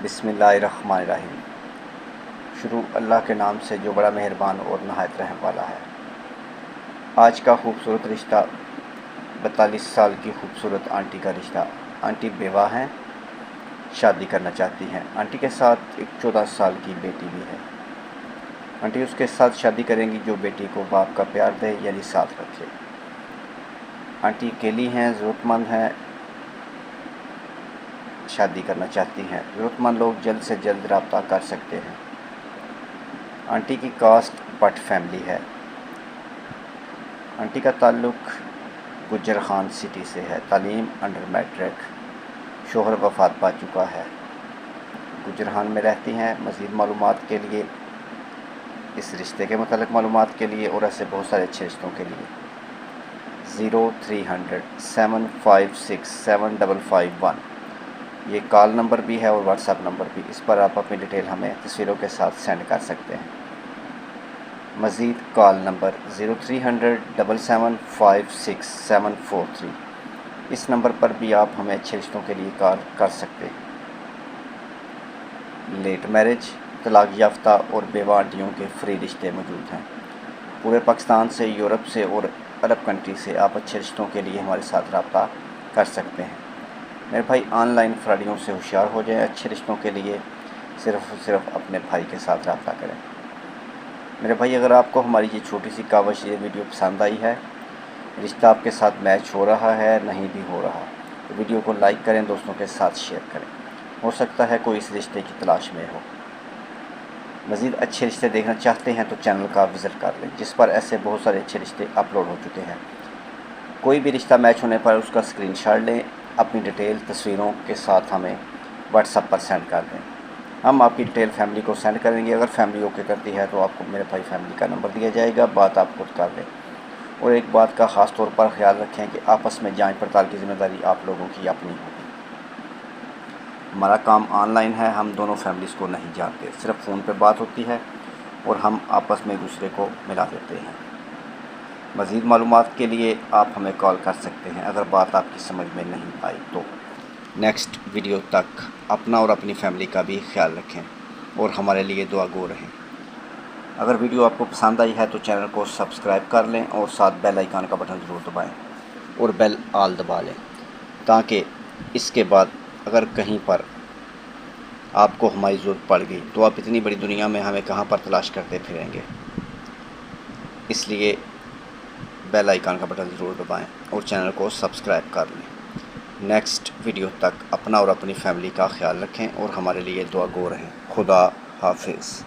بسم اللہ الرحمن الرحیم۔ شروع اللہ کے نام سے جو بڑا مہربان اور نہایت رحم والا ہے۔ آج کا خوبصورت رشتہ 42 سال کی خوبصورت آنٹی کا رشتہ۔ آنٹی بیوہ ہیں، شادی کرنا چاہتی ہیں۔ آنٹی کے ساتھ ایک 14 سال کی بیٹی بھی ہے۔ آنٹی اس کے ساتھ شادی کریں گی جو بیٹی کو باپ کا پیار دے، یعنی ساتھ رکھے۔ آنٹی اکیلی ہیں، ضرورت مند ہیں، شادی کرنا چاہتی ہیں۔ ضرورت مند لوگ جلد سے جلد رابطہ کر سکتے ہیں۔ آنٹی کی کاسٹ بٹ فیملی ہے۔ آنٹی کا تعلق گجر خان سٹی سے ہے۔ تعلیم انڈر میٹرک۔ شوہر وفات پا چکا ہے۔ گجر خان میں رہتی ہیں۔ مزید معلومات کے لیے، اس رشتے کے متعلق معلومات کے لیے اور ایسے بہت سارے اچھے رشتوں کے لیے 0300 756 7551 یہ کال نمبر بھی ہے اور واٹس ایپ نمبر بھی۔ اس پر آپ اپنی ڈیٹیل ہمیں تصویروں کے ساتھ سینڈ کر سکتے ہیں۔ مزید کال نمبر 0300 775 6743 اس نمبر پر بھی آپ ہمیں اچھے رشتوں کے لیے کال کر سکتے ہیں۔ لیٹ میرج، طلاق یافتہ اور بیوہ آنٹیوں کے فری رشتے موجود ہیں۔ پورے پاکستان سے، یورپ سے اور عرب کنٹری سے آپ اچھے رشتوں کے لیے ہمارے ساتھ رابطہ کر سکتے ہیں۔ میرے بھائی، آن لائن فراڈیوں سے ہوشیار ہو جائیں۔ اچھے رشتوں کے لیے صرف اپنے بھائی کے ساتھ رابطہ کریں۔ میرے بھائی، اگر آپ کو ہماری یہ چھوٹی سی کاوش، یہ ویڈیو پسند آئی ہے، رشتہ آپ کے ساتھ میچ ہو رہا ہے، نہیں بھی ہو رہا، تو ویڈیو کو لائک کریں، دوستوں کے ساتھ شیئر کریں۔ ہو سکتا ہے کوئی اس رشتے کی تلاش میں ہو۔ مزید اچھے رشتے دیکھنا چاہتے ہیں تو چینل کا وزٹ کر لیں، جس پر ایسے بہت سارے اچھے رشتے اپلوڈ ہو چکے ہیں۔ کوئی بھی رشتہ میچ ہونے پر اس کا اسکرین شاٹ لیں، اپنی ڈیٹیل تصویروں کے ساتھ ہمیں واٹس ایپ پر سینڈ کر دیں۔ ہم آپ کی ڈیٹیل فیملی کو سینڈ کریں گے۔ اگر فیملی اوکے کرتی ہے تو آپ کو میرے بھائی فیملی کا نمبر دیا جائے گا، بات آپ خود کر لیں۔ اور ایک بات کا خاص طور پر خیال رکھیں کہ آپس میں جانچ پڑتال کی ذمہ داری آپ لوگوں کی اپنی ہوگی۔ ہمارا کام آن لائن ہے، ہم دونوں فیملیز کو نہیں جانتے، صرف فون پہ بات ہوتی ہے اور ہم آپس میں ایک دوسرے کو ملا دیتے ہیں۔ مزید معلومات کے لیے آپ ہمیں کال کر سکتے ہیں اگر بات آپ کی سمجھ میں نہیں آئی تو۔ نیکسٹ ویڈیو تک اپنا اور اپنی فیملی کا بھی خیال رکھیں اور ہمارے لیے دعا گو رہیں۔ اگر ویڈیو آپ کو پسند آئی ہے تو چینل کو سبسکرائب کر لیں اور ساتھ بیل آئیکن کا بٹن ضرور دبائیں اور بیل آل دبا لیں، تاکہ اس کے بعد اگر کہیں پر آپ کو ہماری ضرورت پڑ گئی تو آپ اتنی بڑی دنیا میں ہمیں کہاں پر تلاش کرتے پھریں گے۔ اس لیے بیل آئیکن کا بٹن ضرور دبائیں اور چینل کو سبسکرائب کر لیں۔ نیکسٹ ویڈیو تک اپنا اور اپنی فیملی کا خیال رکھیں اور ہمارے لیے دعا گو رہیں۔ خدا حافظ۔